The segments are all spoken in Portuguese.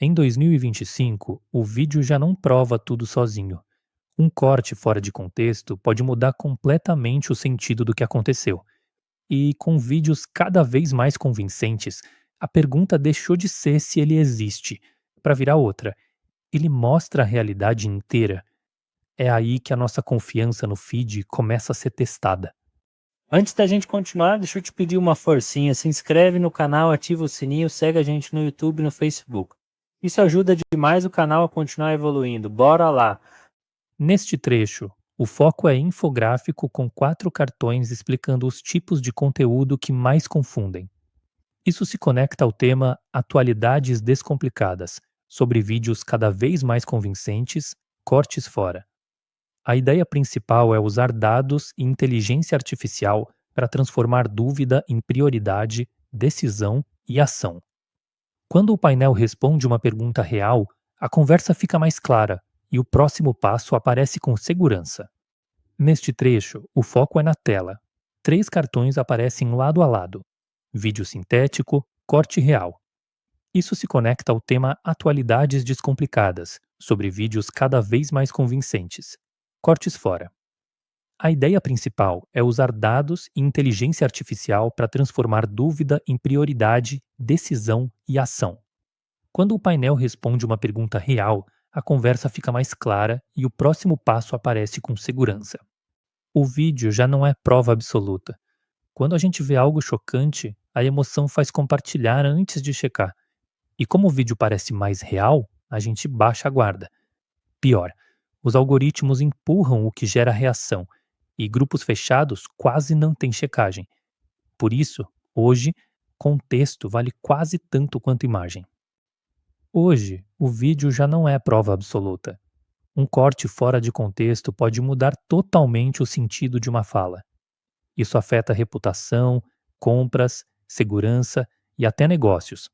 Em 2025, o vídeo já não prova tudo sozinho. Um corte fora de contexto pode mudar completamente o sentido do que aconteceu. E com vídeos cada vez mais convincentes, a pergunta deixou de ser se ele existe, para virar outra. Ele mostra a realidade inteira. É aí que a nossa confiança no feed começa a ser testada. Antes da gente continuar, deixa eu te pedir uma forcinha. Se inscreve no canal, ativa o sininho, segue a gente no YouTube e no Facebook. Isso ajuda demais o canal a continuar evoluindo. Bora lá! Neste trecho, o foco é infográfico com 4 cartões explicando os tipos de conteúdo que mais confundem. Isso se conecta ao tema Atualidades Descomplicadas, sobre vídeos cada vez mais convincentes, cortes fora. A ideia principal é usar dados e inteligência artificial para transformar dúvida em prioridade, decisão e ação. Quando o painel responde uma pergunta real, a conversa fica mais clara e o próximo passo aparece com segurança. Neste trecho, o foco é na tela. 3 cartões aparecem lado a lado: vídeo sintético, corte real. Isso se conecta ao tema Atualidades Descomplicadas, sobre vídeos cada vez mais convincentes. Cortes fora. A ideia principal é usar dados e inteligência artificial para transformar dúvida em prioridade, decisão e ação. Quando o painel responde uma pergunta real, a conversa fica mais clara e o próximo passo aparece com segurança. O vídeo já não é prova absoluta. Quando a gente vê algo chocante, a emoção faz compartilhar antes de checar. E como o vídeo parece mais real, a gente baixa a guarda. Pior, os algoritmos empurram o que gera reação, e grupos fechados quase não têm checagem. Por isso, hoje, contexto vale quase tanto quanto imagem. Hoje, o vídeo já não é prova absoluta. Um corte fora de contexto pode mudar totalmente o sentido de uma fala. Isso afeta reputação, compras, segurança e até negócios.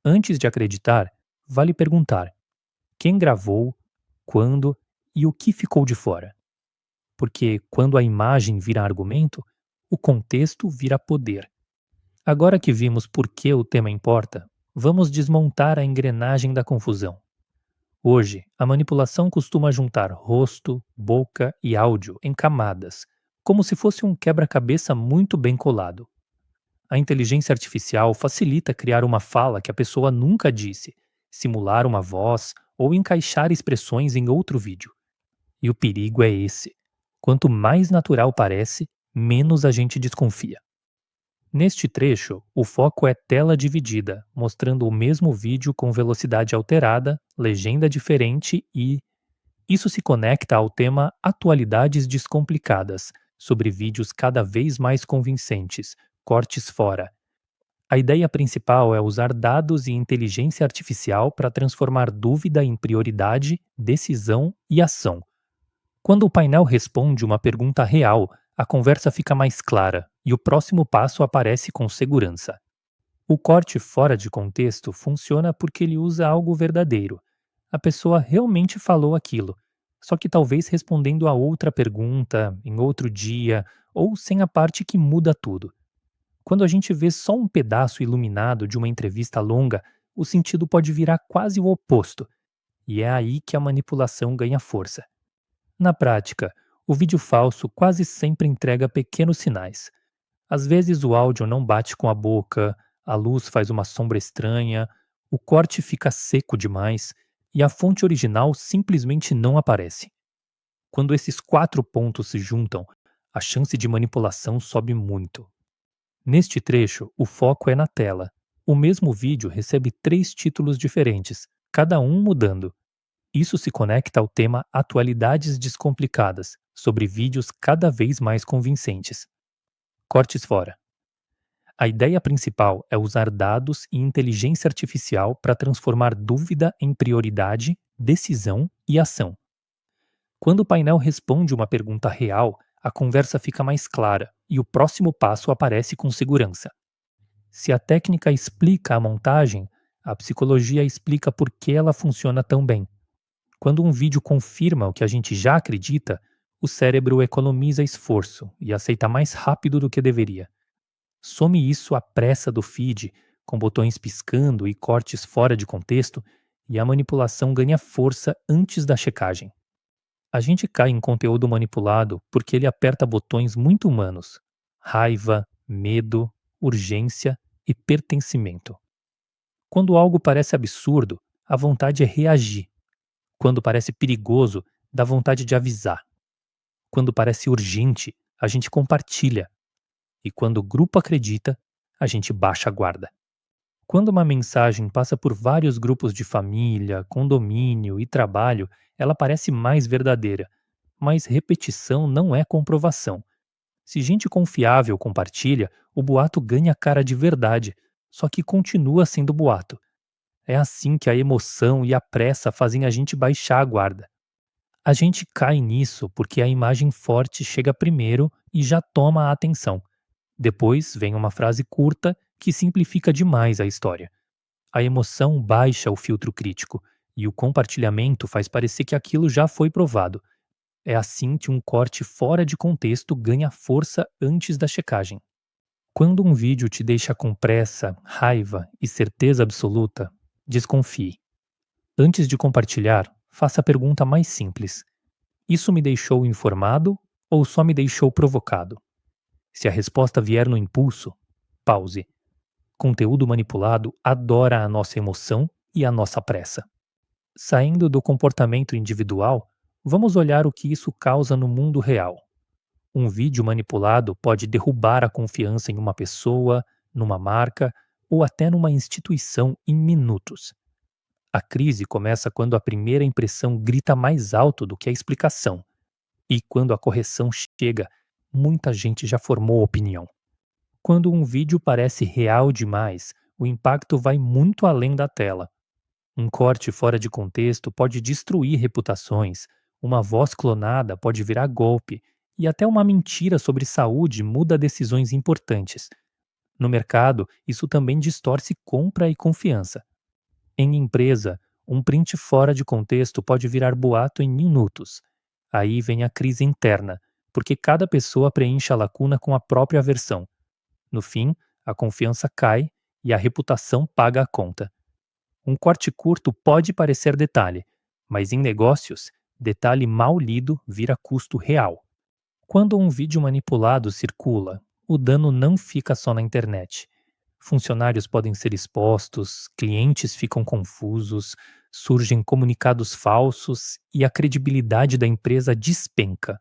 Antes de acreditar, vale perguntar: quem gravou, quando e o que ficou de fora? Porque quando a imagem vira argumento, o contexto vira poder. Agora que vimos por que o tema importa, vamos desmontar a engrenagem da confusão. Hoje, a manipulação costuma juntar rosto, boca e áudio em camadas, como se fosse um quebra-cabeça muito bem colado. A inteligência artificial facilita criar uma fala que a pessoa nunca disse, simular uma voz ou encaixar expressões em outro vídeo. E o perigo é esse: quanto mais natural parece, menos a gente desconfia. Neste trecho, o foco é tela dividida, mostrando o mesmo vídeo com velocidade alterada, legenda diferente e. Isso se conecta ao tema Atualidades Descomplicadas, sobre vídeos cada vez mais convincentes, cortes fora. A ideia principal é usar dados e inteligência artificial para transformar dúvida em prioridade, decisão e ação. Quando o painel responde uma pergunta real, a conversa fica mais clara e o próximo passo aparece com segurança. O corte fora de contexto funciona porque ele usa algo verdadeiro. A pessoa realmente falou aquilo, só que talvez respondendo a outra pergunta, em outro dia, ou sem a parte que muda tudo. Quando a gente vê só um pedaço iluminado de uma entrevista longa, o sentido pode virar quase o oposto, e é aí que a manipulação ganha força. Na prática, o vídeo falso quase sempre entrega pequenos sinais. Às vezes o áudio não bate com a boca, a luz faz uma sombra estranha, o corte fica seco demais e a fonte original simplesmente não aparece. Quando esses 4 pontos se juntam, a chance de manipulação sobe muito. Neste trecho, o foco é na tela. O mesmo vídeo recebe 3 títulos diferentes, cada um mudando. Isso se conecta ao tema Atualidades Descomplicadas, sobre vídeos cada vez mais convincentes. Cortes fora. A ideia principal é usar dados e inteligência artificial para transformar dúvida em prioridade, decisão e ação. Quando o painel responde uma pergunta real, a conversa fica mais clara e o próximo passo aparece com segurança. Se a técnica explica a montagem, a psicologia explica por que ela funciona tão bem. Quando um vídeo confirma o que a gente já acredita, o cérebro economiza esforço e aceita mais rápido do que deveria. Some isso à pressa do feed, com botões piscando e cortes fora de contexto, e a manipulação ganha força antes da checagem. A gente cai em conteúdo manipulado porque ele aperta botões muito humanos: raiva, medo, urgência e pertencimento. Quando algo parece absurdo, a vontade é reagir. Quando parece perigoso, dá vontade de avisar. Quando parece urgente, a gente compartilha. E quando o grupo acredita, a gente baixa a guarda. Quando uma mensagem passa por vários grupos de família, condomínio e trabalho, ela parece mais verdadeira. Mas repetição não é comprovação. Se gente confiável compartilha, o boato ganha cara de verdade, só que continua sendo boato. É assim que a emoção e a pressa fazem a gente baixar a guarda. A gente cai nisso porque a imagem forte chega primeiro e já toma a atenção. Depois vem uma frase curta que simplifica demais a história. A emoção baixa o filtro crítico e o compartilhamento faz parecer que aquilo já foi provado. É assim que um corte fora de contexto ganha força antes da checagem. Quando um vídeo te deixa com pressa, raiva e certeza absoluta, desconfie. Antes de compartilhar, faça a pergunta mais simples: isso me deixou informado ou só me deixou provocado? Se a resposta vier no impulso, pause. Conteúdo manipulado adora a nossa emoção e a nossa pressa. Saindo do comportamento individual, vamos olhar o que isso causa no mundo real. Um vídeo manipulado pode derrubar a confiança em uma pessoa, numa marca ou até numa instituição em minutos. A crise começa quando a primeira impressão grita mais alto do que a explicação. E quando a correção chega, muita gente já formou opinião. Quando um vídeo parece real demais, o impacto vai muito além da tela. Um corte fora de contexto pode destruir reputações, uma voz clonada pode virar golpe, e até uma mentira sobre saúde muda decisões importantes. No mercado, isso também distorce compra e confiança. Em empresa, um print fora de contexto pode virar boato em minutos. Aí vem a crise interna, porque cada pessoa preenche a lacuna com a própria versão. No fim, a confiança cai e a reputação paga a conta. Um corte curto pode parecer detalhe, mas em negócios, detalhe mal lido vira custo real. Quando um vídeo manipulado circula, o dano não fica só na internet. Funcionários podem ser expostos, clientes ficam confusos, surgem comunicados falsos e a credibilidade da empresa despenca.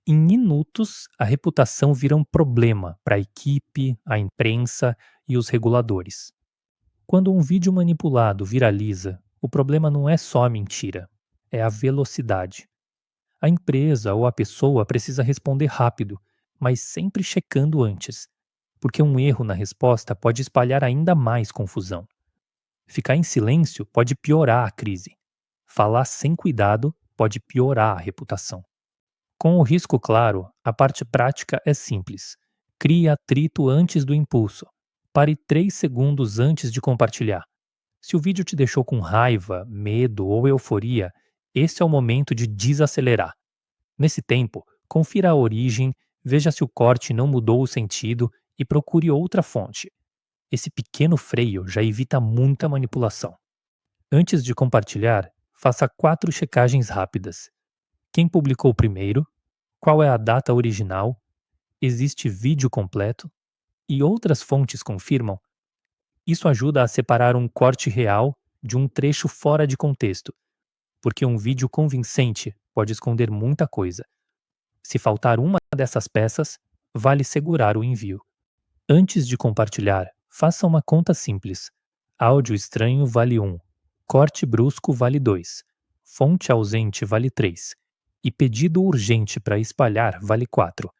Em minutos, a reputação vira um problema para a equipe, a imprensa e os reguladores. Quando um vídeo manipulado viraliza, o problema não é só a mentira, é a velocidade. A empresa ou a pessoa precisa responder rápido, mas sempre checando antes, porque um erro na resposta pode espalhar ainda mais confusão. Ficar em silêncio pode piorar a crise. Falar sem cuidado pode piorar a reputação. Com o risco claro, a parte prática é simples. Crie atrito antes do impulso. Pare 3 segundos antes de compartilhar. Se o vídeo te deixou com raiva, medo ou euforia, esse é o momento de desacelerar. Nesse tempo, confira a origem, veja se o corte não mudou o sentido e procure outra fonte. Esse pequeno freio já evita muita manipulação. Antes de compartilhar, faça 4 checagens rápidas. Quem publicou primeiro? Qual é a data original? Existe vídeo completo? E outras fontes confirmam? Isso ajuda a separar um corte real de um trecho fora de contexto, porque um vídeo convincente pode esconder muita coisa. Se faltar uma dessas peças, vale segurar o envio. Antes de compartilhar, faça uma conta simples. Áudio estranho vale 1, corte brusco vale 2, fonte ausente vale 3 e pedido urgente para espalhar vale 4.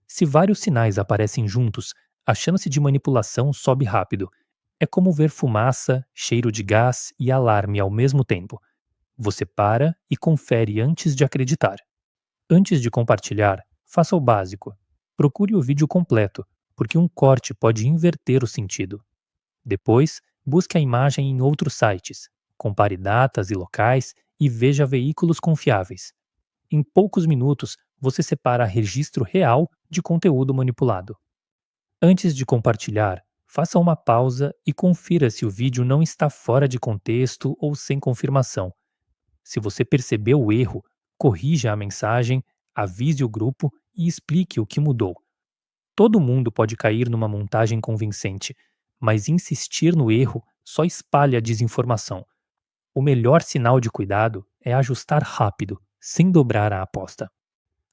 Se vários sinais aparecem juntos, a chance de manipulação sobe rápido. É como ver fumaça, cheiro de gás e alarme ao mesmo tempo. Você para e confere antes de acreditar. Antes de compartilhar, faça o básico. Procure o vídeo completo, porque um corte pode inverter o sentido. Depois, busque a imagem em outros sites, compare datas e locais e veja veículos confiáveis. Em poucos minutos, você separa registro real de conteúdo manipulado. Antes de compartilhar, Faça uma pausa e confira se o vídeo não está fora de contexto ou sem confirmação. Se você percebeu o erro, corrija a mensagem, avise o grupo e explique o que mudou. Todo mundo pode cair numa montagem convincente, mas insistir no erro só espalha a desinformação. O melhor sinal de cuidado é ajustar rápido, sem dobrar a aposta.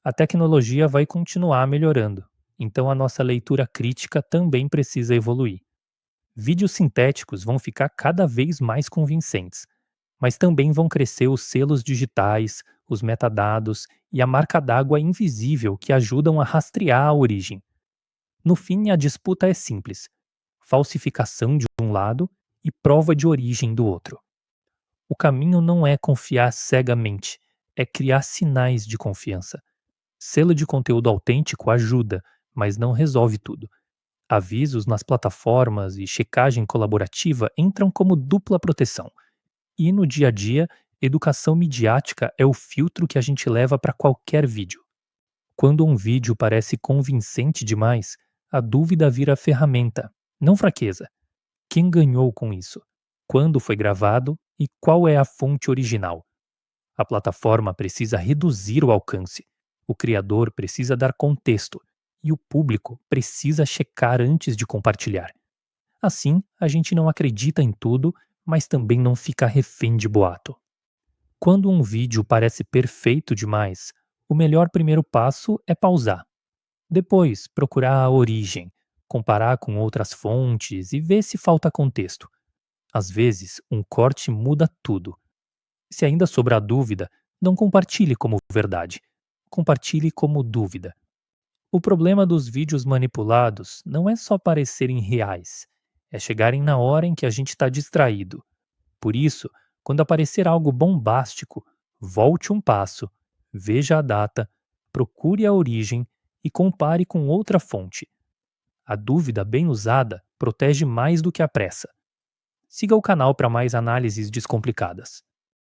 A tecnologia vai continuar melhorando, então a nossa leitura crítica também precisa evoluir. Vídeos sintéticos vão ficar cada vez mais convincentes, mas também vão crescer os selos digitais, os metadados e a marca d'água invisível que ajudam a rastrear a origem. No fim, a disputa é simples: falsificação de um lado e prova de origem do outro. O caminho não é confiar cegamente, é criar sinais de confiança. Selo de conteúdo autêntico ajuda, mas não resolve tudo. Avisos nas plataformas e checagem colaborativa entram como dupla proteção. E no dia a dia, educação midiática é o filtro que a gente leva para qualquer vídeo. Quando um vídeo parece convincente demais, a dúvida vira ferramenta, não fraqueza. Quem ganhou com isso? Quando foi gravado e qual é a fonte original? A plataforma precisa reduzir o alcance. O criador precisa dar contexto. E o público precisa checar antes de compartilhar. Assim, a gente não acredita em tudo, mas também não fica refém de boato. Quando um vídeo parece perfeito demais, o melhor primeiro passo é pausar. Depois, procurar a origem, comparar com outras fontes e ver se falta contexto. Às vezes, um corte muda tudo. Se ainda sobrar dúvida, não compartilhe como verdade. Compartilhe como dúvida. O problema dos vídeos manipulados não é só parecerem reais, é chegarem na hora em que a gente está distraído. Por isso, quando aparecer algo bombástico, volte um passo, veja a data, procure a origem e compare com outra fonte. A dúvida bem usada protege mais do que a pressa. Siga o canal para mais análises descomplicadas.